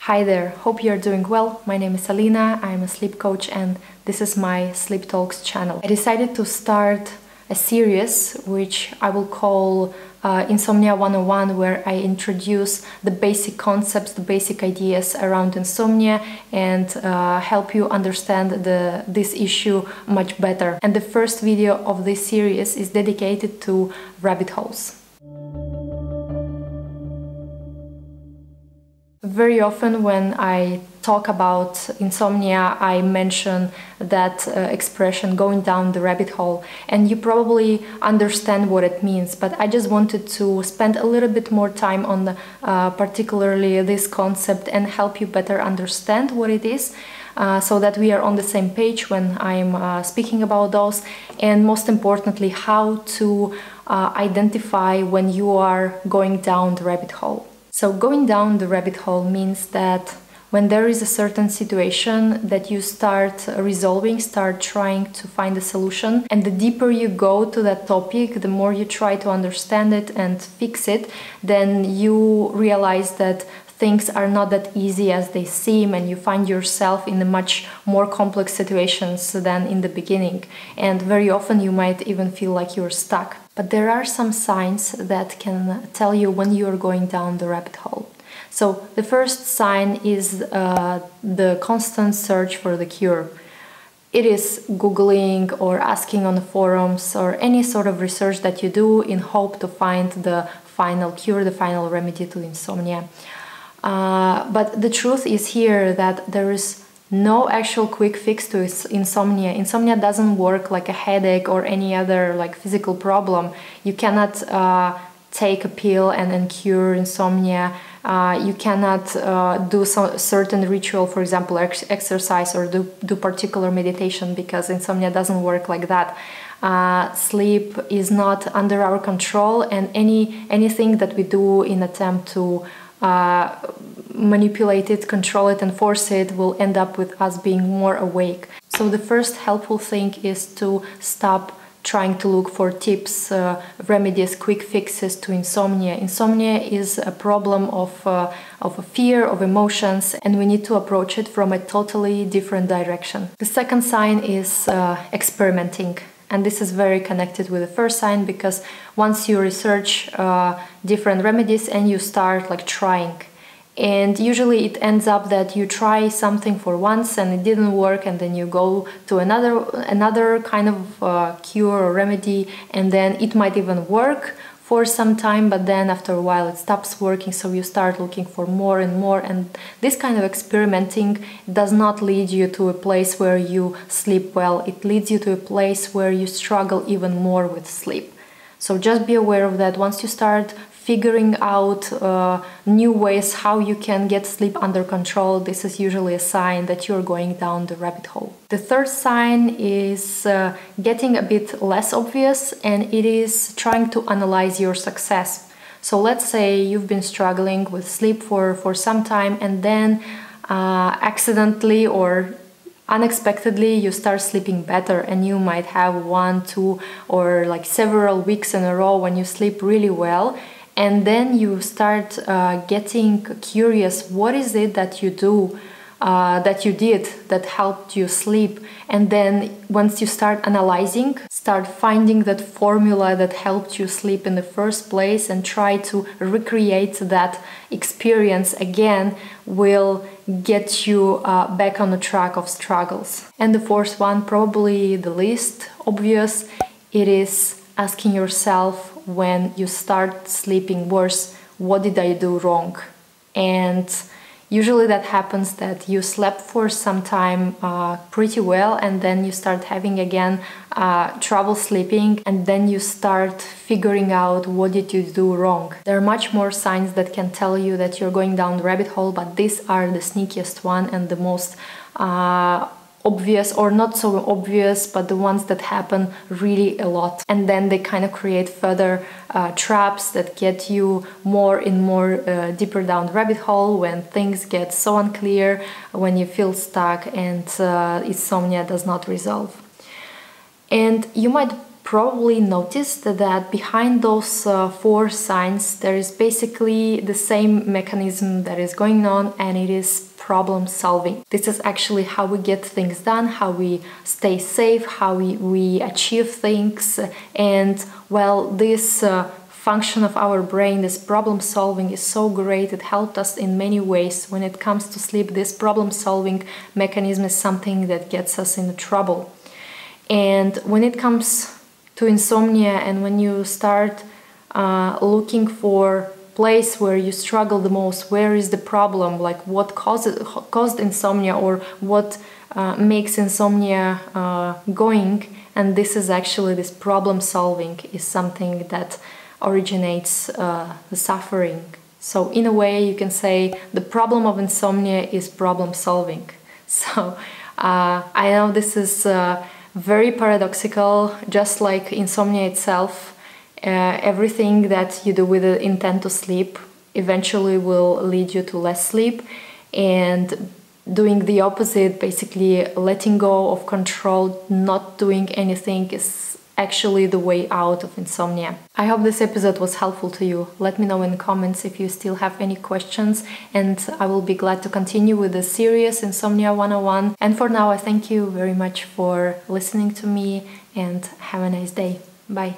Hi there, hope you're doing well. My name is Alina, I'm a sleep coach and this is my Sleep Talks channel. I decided to start a series which I will call Insomnia 101, where I introduce the basic concepts, the basic ideas around insomnia and help you understand this issue much better. And the first video of this series is dedicated to rabbit holes. Very often when I talk about insomnia, I mention that expression, going down the rabbit hole, and you probably understand what it means, but I just wanted to spend a little bit more time on particularly this concept and help you better understand what it is, so that we are on the same page when I'm speaking about those, and most importantly, how to identify when you are going down the rabbit hole. So going down the rabbit hole means that when there is a certain situation that you start resolving, start trying to find a solution, and the deeper you go to that topic, the more you try to understand it and fix it, then you realize that things are not that easy as they seem, and you find yourself in a much more complex situations than in the beginning. And very often you might even feel like you're stuck. But there are some signs that can tell you when you're going down the rabbit hole. So the first sign is the constant search for the cure. It is Googling or asking on the forums or any sort of research that you do in hope to find the final cure, the final remedy to insomnia. But the truth is here that there is no actual quick fix to insomnia. Insomnia doesn't work like a headache or any other like physical problem. You cannot take a pill and cure insomnia. You cannot do some certain ritual, for example, exercise or do particular meditation, because insomnia doesn't work like that. Sleep is not under our control, and anything that we do in attempt to manipulate it, control it and force it will end up with us being more awake. So the first helpful thing is to stop trying to look for tips, remedies, quick fixes to insomnia. Insomnia is a problem of a fear, of emotions, and we need to approach it from a totally different direction. The second sign is experimenting. And this is very connected with the first sign, because once you research different remedies and you start like trying, and usually it ends up that you try something for once and it didn't work, and then you go to another kind of cure or remedy, and then it might even work for some time, but then after a while it stops working, so you start looking for more and more, and this kind of experimenting does not lead you to a place where you sleep well. It leads you to a place where you struggle even more with sleep. So just be aware of that. Once you start figuring out new ways how you can get sleep under control, this is usually a sign that you're going down the rabbit hole. The third sign is getting a bit less obvious, and it is trying to analyze your success. So let's say you've been struggling with sleep for some time, and then accidentally or unexpectedly you start sleeping better, and you might have 1, 2 or like several weeks in a row when you sleep really well. And then you start getting curious, what is it that you do, that you did that helped you sleep? And then once you start analyzing, start finding that formula that helped you sleep in the first place and try to recreate that experience again, will get you back on the track of struggles. And the fourth one, probably the least obvious, it is asking yourself, when you start sleeping worse, what did I do wrong? And usually that happens that you slept for some time pretty well, and then you start having again trouble sleeping, and then you start figuring out what did you do wrong. There are much more signs that can tell you that you're going down the rabbit hole, but these are the sneakiest one and the most obvious, or not so obvious, but the ones that happen really a lot, and then they kind of create further traps that get you more and more deeper down the rabbit hole when things get so unclear, when you feel stuck and insomnia does not resolve. And you might probably noticed that behind those 4 signs there is basically the same mechanism that is going on, and it is problem solving. This is actually how we get things done, how we stay safe, how we achieve things. And well, this function of our brain, this problem solving, is so great. It helped us in many ways. When it comes to sleep, this problem solving mechanism is something that gets us into trouble. And when it comes to insomnia, and when you start looking for place where you struggle the most, where is the problem, like what caused insomnia, or what makes insomnia going, and this is actually this problem solving is something that originates the suffering. So in a way you can say the problem of insomnia is problem solving. So I know this is very paradoxical, just like insomnia itself. Everything that you do with the intent to sleep eventually will lead you to less sleep, and doing the opposite, basically letting go of control, not doing anything, is actually the way out of insomnia. I hope this episode was helpful to you. Let me know in the comments if you still have any questions, and I will be glad to continue with the series Insomnia 101. And for now, I thank you very much for listening to me, and have a nice day. Bye.